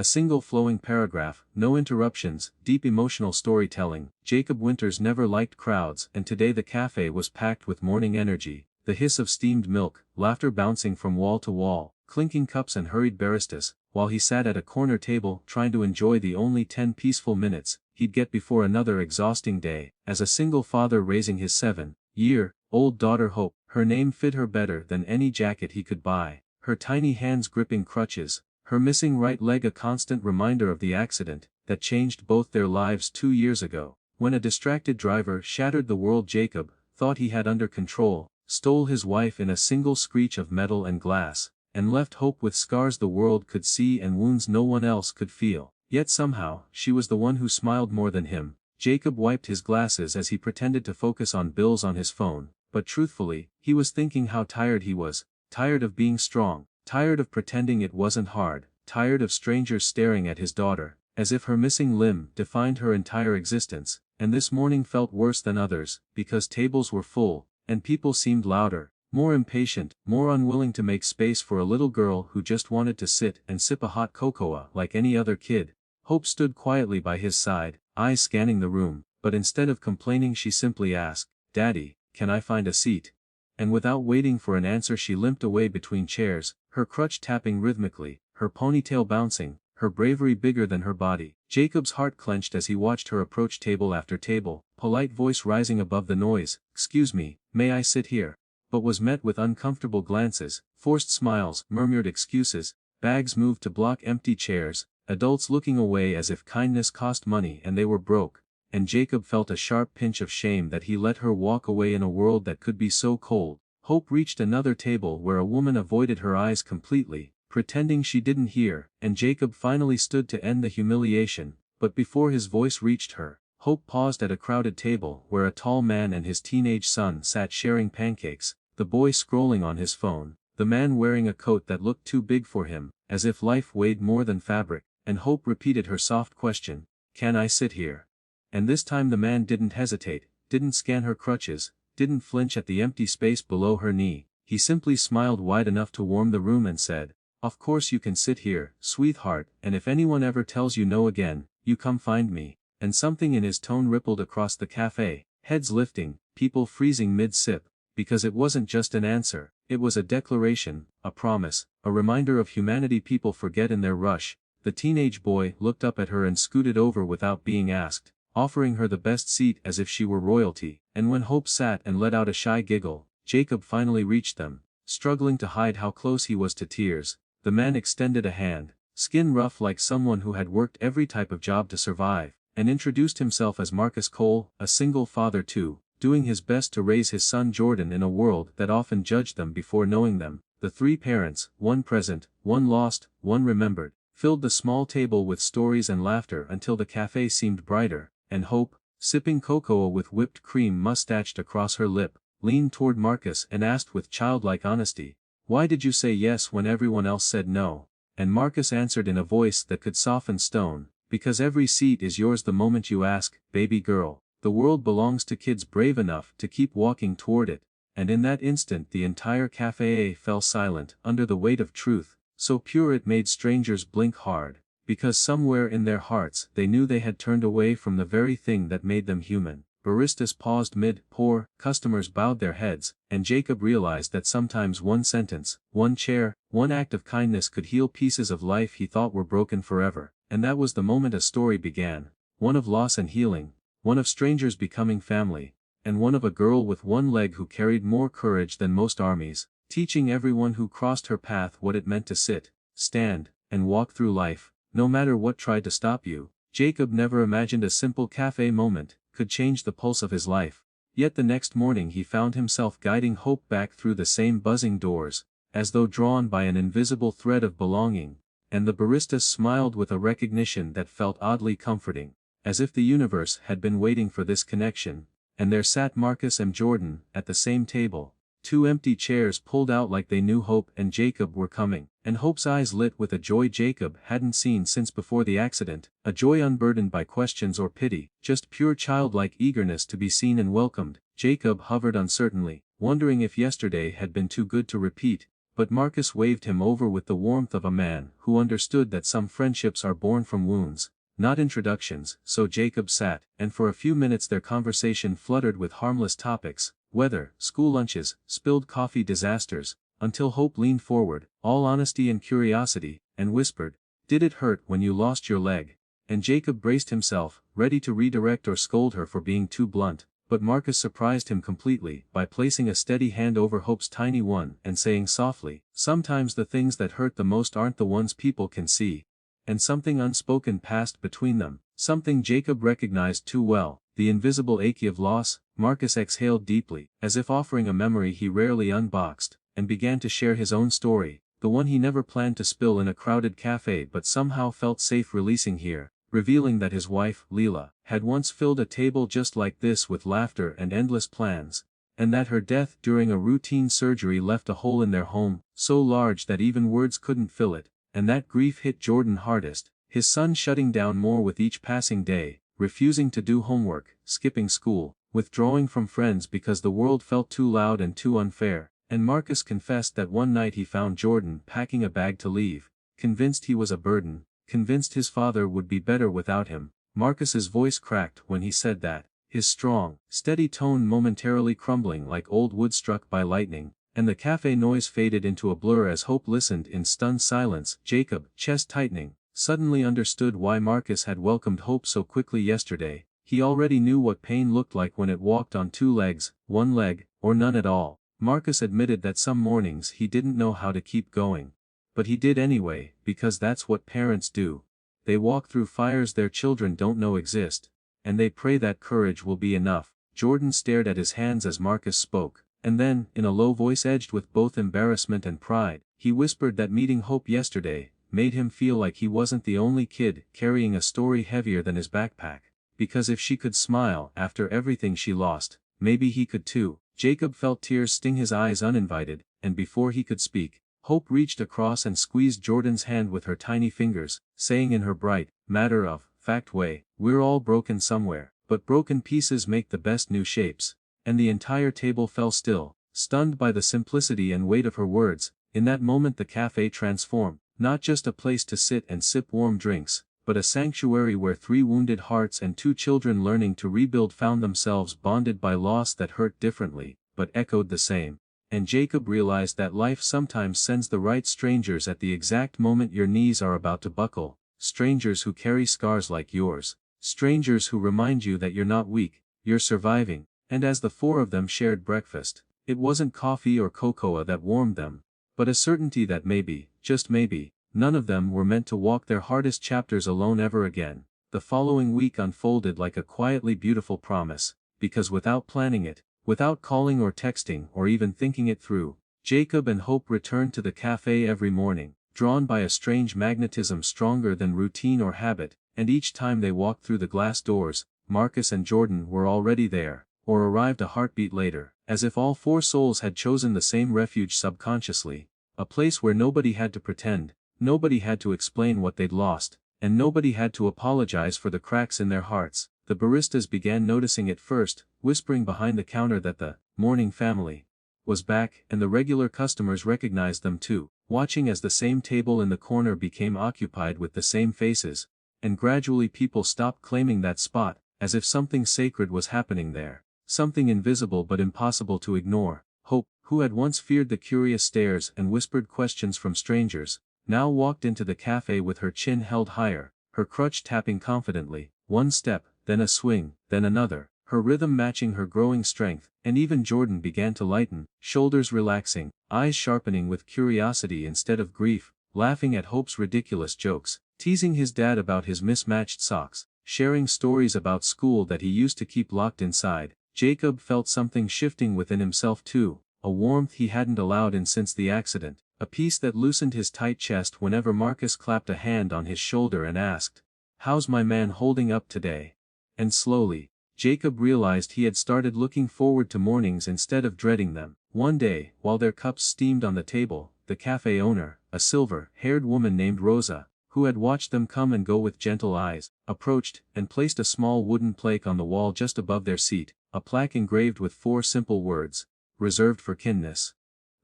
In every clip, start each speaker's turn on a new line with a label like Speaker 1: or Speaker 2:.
Speaker 1: A single flowing paragraph, no interruptions, deep emotional storytelling. Jacob Winters never liked crowds, and today the cafe was packed with morning energy, the hiss of steamed milk, laughter bouncing from wall to wall, clinking cups and hurried baristas, while he sat at a corner table trying to enjoy the only 10 peaceful minutes he'd get before another exhausting day, as a single father raising his 7-year-old daughter Hope. Her name fit her better than any jacket he could buy, her tiny hands gripping crutches, her missing right leg a constant reminder of the accident that changed both their lives 2 years ago, when a distracted driver shattered the world Jacob thought he had under control, stole his wife in a single screech of metal and glass, and left Hope with scars the world could see and wounds no one else could feel. Yet somehow, she was the one who smiled more than him. Jacob wiped his glasses as he pretended to focus on bills on his phone, but truthfully, he was thinking how tired he was, tired of being strong, tired of pretending it wasn't hard, tired of strangers staring at his daughter, as if her missing limb defined her entire existence, and this morning felt worse than others, because tables were full, and people seemed louder, more impatient, more unwilling to make space for a little girl who just wanted to sit and sip a hot cocoa like any other kid. Hope stood quietly by his side, eyes scanning the room, but instead of complaining she simply asked, "Daddy, can I find a seat?" And without waiting for an answer she limped away between chairs, her crutch tapping rhythmically, her ponytail bouncing, her bravery bigger than her body. Jacob's heart clenched as he watched her approach table after table, polite voice rising above the noise, "Excuse me, may I sit here?" But was met with uncomfortable glances, forced smiles, murmured excuses, bags moved to block empty chairs, adults looking away as if kindness cost money and they were broke, and Jacob felt a sharp pinch of shame that he let her walk away in a world that could be so cold. Hope reached another table where a woman avoided her eyes completely, pretending she didn't hear, and Jacob finally stood to end the humiliation, but before his voice reached her, Hope paused at a crowded table where a tall man and his teenage son sat sharing pancakes, the boy scrolling on his phone, the man wearing a coat that looked too big for him, as if life weighed more than fabric, and Hope repeated her soft question, "Can I sit here?" And this time the man didn't hesitate, didn't scan her crutches, didn't flinch at the empty space below her knee, he simply smiled wide enough to warm the room and said, "Of course you can sit here, sweetheart, and if anyone ever tells you no again, you come find me." And something in his tone rippled across the cafe, heads lifting, people freezing mid-sip, because it wasn't just an answer, it was a declaration, a promise, a reminder of humanity people forget in their rush. The teenage boy looked up at her and scooted over without being asked, offering her the best seat as if she were royalty, and when Hope sat and let out a shy giggle, Jacob finally reached them, struggling to hide how close he was to tears. The man extended a hand, skin rough like someone who had worked every type of job to survive, and introduced himself as Marcus Cole, a single father too, doing his best to raise his son Jordan in a world that often judged them before knowing them. The three parents, one present, one lost, one remembered, filled the small table with stories and laughter until the cafe seemed brighter, and Hope, sipping cocoa with whipped cream mustached across her lip, leaned toward Marcus and asked with childlike honesty, "Why did you say yes when everyone else said no?" And Marcus answered in a voice that could soften stone, "Because every seat is yours the moment you ask, baby girl. The world belongs to kids brave enough to keep walking toward it." And in that instant the entire cafe fell silent under the weight of truth, so pure it made strangers blink hard, because somewhere in their hearts they knew they had turned away from the very thing that made them human. Baristas paused mid-pour, customers bowed their heads, and Jacob realized that sometimes one sentence, one chair, one act of kindness could heal pieces of life he thought were broken forever. And that was the moment a story began, one of loss and healing, one of strangers becoming family, and one of a girl with one leg who carried more courage than most armies, teaching everyone who crossed her path what it meant to sit, stand, and walk through life, no matter what tried to stop you. Jacob never imagined a simple cafe moment could change the pulse of his life. Yet the next morning he found himself guiding Hope back through the same buzzing doors, as though drawn by an invisible thread of belonging, and the baristas smiled with a recognition that felt oddly comforting, as if the universe had been waiting for this connection. And there sat Marcus and Jordan at the same table, two empty chairs pulled out like they knew Hope and Jacob were coming, and Hope's eyes lit with a joy Jacob hadn't seen since before the accident, a joy unburdened by questions or pity, just pure childlike eagerness to be seen and welcomed. Jacob hovered uncertainly, wondering if yesterday had been too good to repeat, but Marcus waved him over with the warmth of a man who understood that some friendships are born from wounds, not introductions. So Jacob sat, and for a few minutes their conversation fluttered with harmless topics, weather, school lunches, spilled coffee disasters, until Hope leaned forward, all honesty and curiosity, and whispered, "Did it hurt when you lost your leg?" And Jacob braced himself, ready to redirect or scold her for being too blunt, but Marcus surprised him completely by placing a steady hand over Hope's tiny one and saying softly, "Sometimes the things that hurt the most aren't the ones people can see." And something unspoken passed between them, something Jacob recognized too well, the invisible ache of loss. Marcus exhaled deeply, as if offering a memory he rarely unboxed, and began to share his own story, the one he never planned to spill in a crowded cafe but somehow felt safe releasing here, revealing that his wife, Leela, had once filled a table just like this with laughter and endless plans, and that her death during a routine surgery left a hole in their home, so large that even words couldn't fill it, and that grief hit Jordan hardest, his son shutting down more with each passing day, refusing to do homework, skipping school, withdrawing from friends because the world felt too loud and too unfair, and Marcus confessed that one night he found Jordan packing a bag to leave, convinced he was a burden, convinced his father would be better without him. Marcus's voice cracked when he said that, his strong, steady tone momentarily crumbling like old wood struck by lightning, and the cafe noise faded into a blur as Hope listened in stunned silence. Jacob, chest tightening, suddenly understood why Marcus had welcomed Hope so quickly yesterday. He already knew what pain looked like when it walked on two legs, one leg, or none at all. Marcus admitted that some mornings he didn't know how to keep going. But he did anyway, because that's what parents do. They walk through fires their children don't know exist, and they pray that courage will be enough. Jordan stared at his hands as Marcus spoke, and then, in a low voice edged with both embarrassment and pride, he whispered that meeting Hope yesterday made him feel like he wasn't the only kid carrying a story heavier than his backpack, because if she could smile after everything she lost, maybe he could too. Jacob felt tears sting his eyes uninvited, and before he could speak, Hope reached across and squeezed Jordan's hand with her tiny fingers, saying in her bright, matter-of-fact way, "We're all broken somewhere, but broken pieces make the best new shapes." And the entire table fell still, stunned by the simplicity and weight of her words. In that moment the cafe transformed, not just a place to sit and sip warm drinks, but a sanctuary where three wounded hearts and two children learning to rebuild found themselves bonded by loss that hurt differently, but echoed the same. And Jacob realized that life sometimes sends the right strangers at the exact moment your knees are about to buckle, strangers who carry scars like yours, strangers who remind you that you're not weak, you're surviving. And as the four of them shared breakfast, it wasn't coffee or cocoa that warmed them, but a certainty that maybe, just maybe, none of them were meant to walk their hardest chapters alone ever again. The following week unfolded like a quietly beautiful promise, because without planning it, without calling or texting or even thinking it through, Jacob and Hope returned to the cafe every morning, drawn by a strange magnetism stronger than routine or habit, and each time they walked through the glass doors, Marcus and Jordan were already there, or arrived a heartbeat later, as if all four souls had chosen the same refuge subconsciously, a place where nobody had to pretend, nobody had to explain what they'd lost, and nobody had to apologize for the cracks in their hearts. The baristas began noticing it first, whispering behind the counter that the morning family was back, and the regular customers recognized them too, watching as the same table in the corner became occupied with the same faces, and gradually people stopped claiming that spot, as if something sacred was happening there, something invisible but impossible to ignore. Hope, who had once feared the curious stares and whispered questions from strangers, now walked into the cafe with her chin held higher, her crutch tapping confidently, one step, then a swing, then another, her rhythm matching her growing strength. And even Jordan began to lighten, shoulders relaxing, eyes sharpening with curiosity instead of grief, laughing at Hope's ridiculous jokes, teasing his dad about his mismatched socks, sharing stories about school that he used to keep locked inside. Jacob felt something shifting within himself too, a warmth he hadn't allowed in since the accident, a peace that loosened his tight chest whenever Marcus clapped a hand on his shoulder and asked, "How's my man holding up today?" And slowly, Jacob realized he had started looking forward to mornings instead of dreading them. One day, while their cups steamed on the table, the cafe owner, a silver-haired woman named Rosa, who had watched them come and go with gentle eyes, approached, and placed a small wooden plaque on the wall just above their seat, a plaque engraved with 4 simple words, "Reserved for Kindness."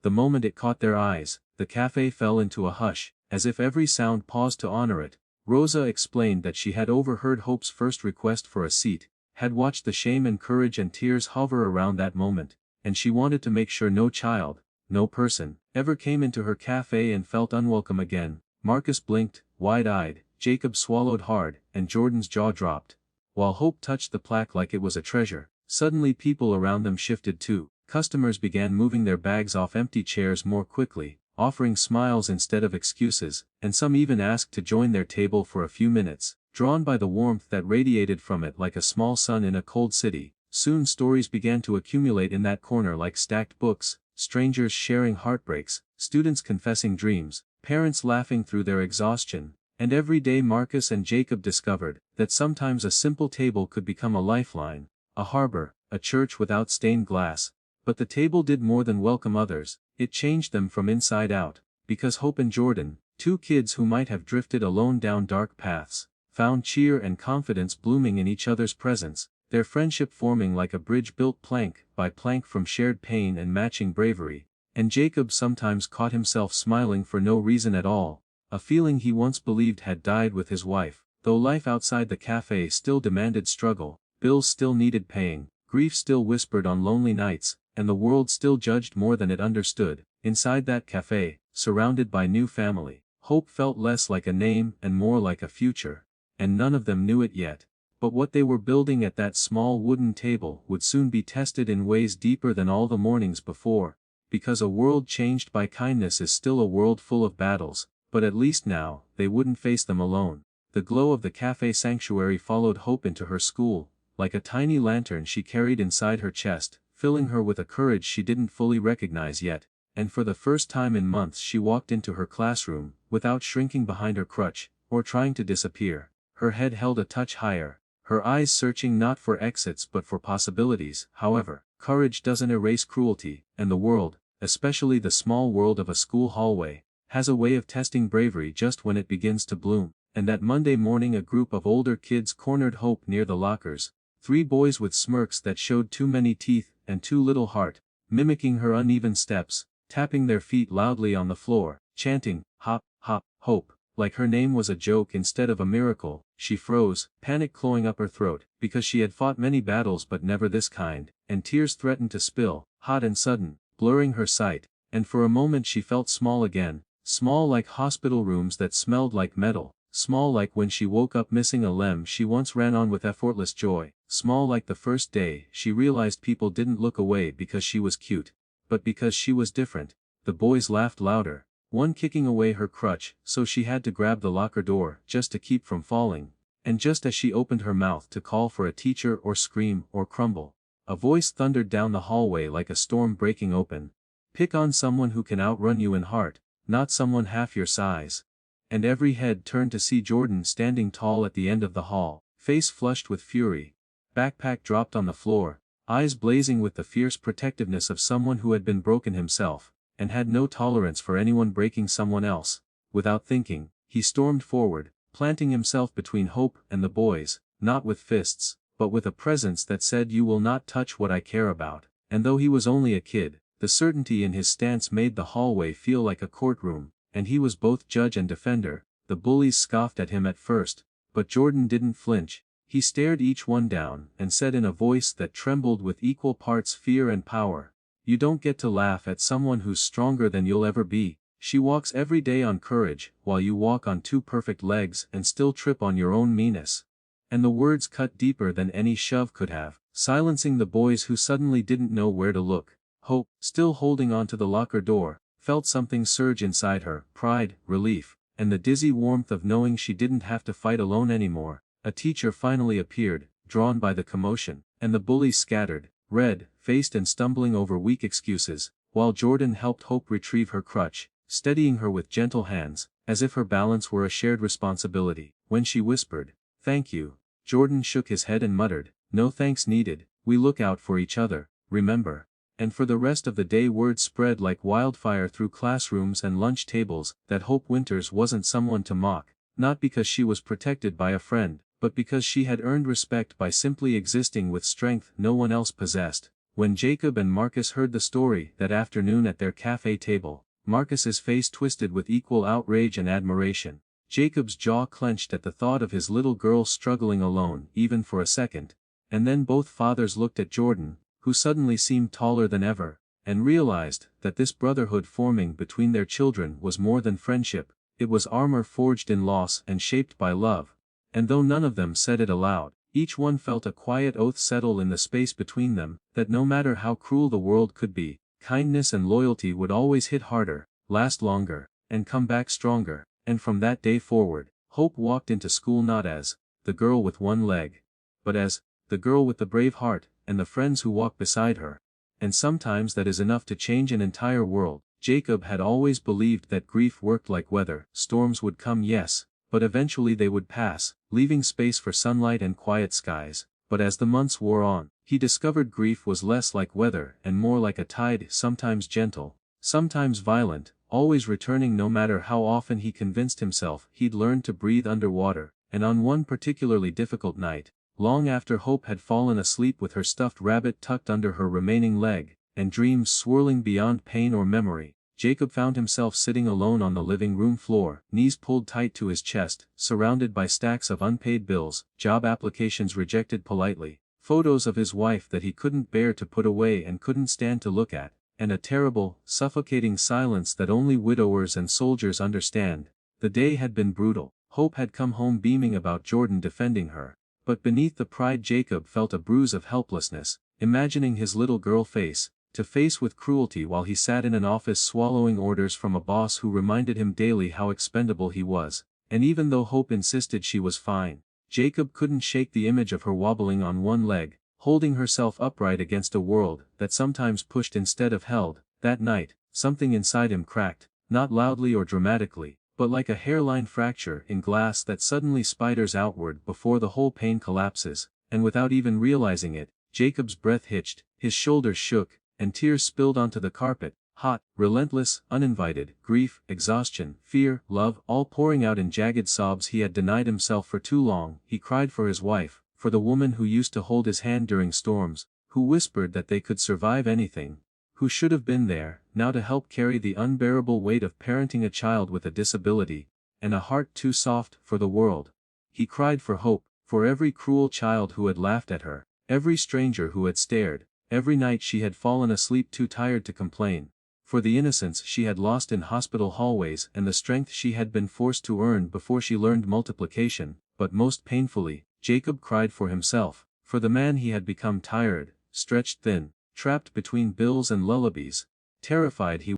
Speaker 1: The moment it caught their eyes, the cafe fell into a hush, as if every sound paused to honor it. Rosa explained that she had overheard Hope's first request for a seat, had watched the shame and courage and tears hover around that moment, and she wanted to make sure no child, no person, ever came into her cafe and felt unwelcome again. Marcus blinked, wide-eyed, Jacob swallowed hard, and Jordan's jaw dropped. While Hope touched the plaque like it was a treasure, suddenly people around them shifted too. Customers began moving their bags off empty chairs more quickly, offering smiles instead of excuses, and some even asked to join their table for a few minutes. Drawn by the warmth that radiated from it like a small sun in a cold city, soon stories began to accumulate in that corner like stacked books, strangers sharing heartbreaks, students confessing dreams, parents laughing through their exhaustion, and every day Marcus and Jacob discovered that sometimes a simple table could become a lifeline, a harbor, a church without stained glass. But the table did more than welcome others, it changed them from inside out, because Hope and Jordan, two kids who might have drifted alone down dark paths, found cheer and confidence blooming in each other's presence, their friendship forming like a bridge built plank by plank from shared pain and matching bravery. And Jacob sometimes caught himself smiling for no reason at all, a feeling he once believed had died with his wife. Though life outside the cafe still demanded struggle, bills still needed paying, grief still whispered on lonely nights, and the world still judged more than it understood, inside that cafe, surrounded by new family, Hope felt less like a name and more like a future, and none of them knew it yet. But what they were building at that small wooden table would soon be tested in ways deeper than all the mornings before, because a world changed by kindness is still a world full of battles, but at least now, they wouldn't face them alone. The glow of the cafe sanctuary followed Hope into her school, like a tiny lantern she carried inside her chest, filling her with a courage she didn't fully recognize yet, and for the first time in months she walked into her classroom, without shrinking behind her crutch, or trying to disappear, her head held a touch higher, her eyes searching not for exits but for possibilities. However, courage doesn't erase cruelty, and the world, especially the small world of a school hallway, has a way of testing bravery just when it begins to bloom. And that Monday morning a group of older kids cornered Hope near the lockers, 3 boys with smirks that showed too many teeth and too little heart, mimicking her uneven steps, tapping their feet loudly on the floor, chanting, "Hop, hop, Hope," like her name was a joke instead of a miracle. She froze, panic clawing up her throat, because she had fought many battles but never this kind, and tears threatened to spill, hot and sudden, blurring her sight, and for a moment she felt small again, small like hospital rooms that smelled like metal, small like when she woke up missing a limb she once ran on with effortless joy, small like the first day she realized people didn't look away because she was cute, but because she was different. The boys laughed louder, one kicking away her crutch so she had to grab the locker door just to keep from falling, and just as she opened her mouth to call for a teacher or scream or crumble, a voice thundered down the hallway like a storm breaking open. "Pick on someone who can outrun you in heart, not someone half your size." And every head turned to see Jordan standing tall at the end of the hall, face flushed with fury, backpack dropped on the floor, eyes blazing with the fierce protectiveness of someone who had been broken himself, and had no tolerance for anyone breaking someone else. Without thinking, he stormed forward, planting himself between Hope and the boys, not with fists, but with a presence that said, "You will not touch what I care about." And though he was only a kid, the certainty in his stance made the hallway feel like a courtroom, and he was both judge and defender. The bullies scoffed at him at first, but Jordan didn't flinch. He stared each one down and said in a voice that trembled with equal parts fear and power, "You don't get to laugh at someone who's stronger than you'll ever be. She walks every day on courage, while you walk on 2 perfect legs and still trip on your own meanness." And the words cut deeper than any shove could have, silencing the boys who suddenly didn't know where to look. Hope, still holding on to the locker door, felt something surge inside her, pride, relief, and the dizzy warmth of knowing she didn't have to fight alone anymore. A teacher finally appeared, drawn by the commotion, and the bullies scattered, red-faced and stumbling over weak excuses, while Jordan helped Hope retrieve her crutch, steadying her with gentle hands, as if her balance were a shared responsibility. When she whispered, "Thank you," Jordan shook his head and muttered, "No thanks needed, we look out for each other, remember." And for the rest of the day word spread like wildfire through classrooms and lunch tables that Hope Winters wasn't someone to mock, not because she was protected by a friend, but because she had earned respect by simply existing with strength no one else possessed. When Jacob and Marcus heard the story that afternoon at their cafe table, Marcus's face twisted with equal outrage and admiration. Jacob's jaw clenched at the thought of his little girl struggling alone, even for a second. And then both fathers looked at Jordan, who suddenly seemed taller than ever, and realized that this brotherhood forming between their children was more than friendship, it was armor forged in loss and shaped by love. And though none of them said it aloud, each one felt a quiet oath settle in the space between them, that no matter how cruel the world could be, kindness and loyalty would always hit harder, last longer, and come back stronger. And from that day forward, Hope walked into school not as the girl with one leg, but as the girl with the brave heart, and the friends who walk beside her. And sometimes that is enough to change an entire world. Jacob had always believed that grief worked like weather. Storms would come, yes, but eventually they would pass, leaving space for sunlight and quiet skies. But as the months wore on, he discovered grief was less like weather and more like a tide, sometimes gentle, sometimes violent, always returning no matter how often he convinced himself he'd learned to breathe underwater. And on one particularly difficult night, long after Hope had fallen asleep with her stuffed rabbit tucked under her remaining leg, and dreams swirling beyond pain or memory, Jacob found himself sitting alone on the living room floor, knees pulled tight to his chest, surrounded by stacks of unpaid bills, job applications rejected politely, photos of his wife that he couldn't bear to put away and couldn't stand to look at, and a terrible, suffocating silence that only widowers and soldiers understand. The day had been brutal. Hope had come home beaming about Jordan defending her. But beneath the pride Jacob felt a bruise of helplessness, imagining his little girl face to face with cruelty while he sat in an office swallowing orders from a boss who reminded him daily how expendable he was. And even though Hope insisted she was fine, Jacob couldn't shake the image of her wobbling on one leg, holding herself upright against a world that sometimes pushed instead of held. That night, something inside him cracked, not loudly or dramatically, but like a hairline fracture in glass that suddenly spiders outward before the whole pane collapses. And without even realizing it, Jacob's breath hitched, his shoulders shook, and tears spilled onto the carpet, hot, relentless, uninvited, grief, exhaustion, fear, love, all pouring out in jagged sobs he had denied himself for too long. He cried for his wife, for the woman who used to hold his hand during storms, who whispered that they could survive anything, who should have been there, now to help carry the unbearable weight of parenting a child with a disability, and a heart too soft for the world. He cried for Hope, for every cruel child who had laughed at her, every stranger who had stared, every night she had fallen asleep too tired to complain, for the innocence she had lost in hospital hallways and the strength she had been forced to earn before she learned multiplication. But most painfully, Jacob cried for himself, for the man he had become, tired, stretched thin, trapped between bills and lullabies, terrified he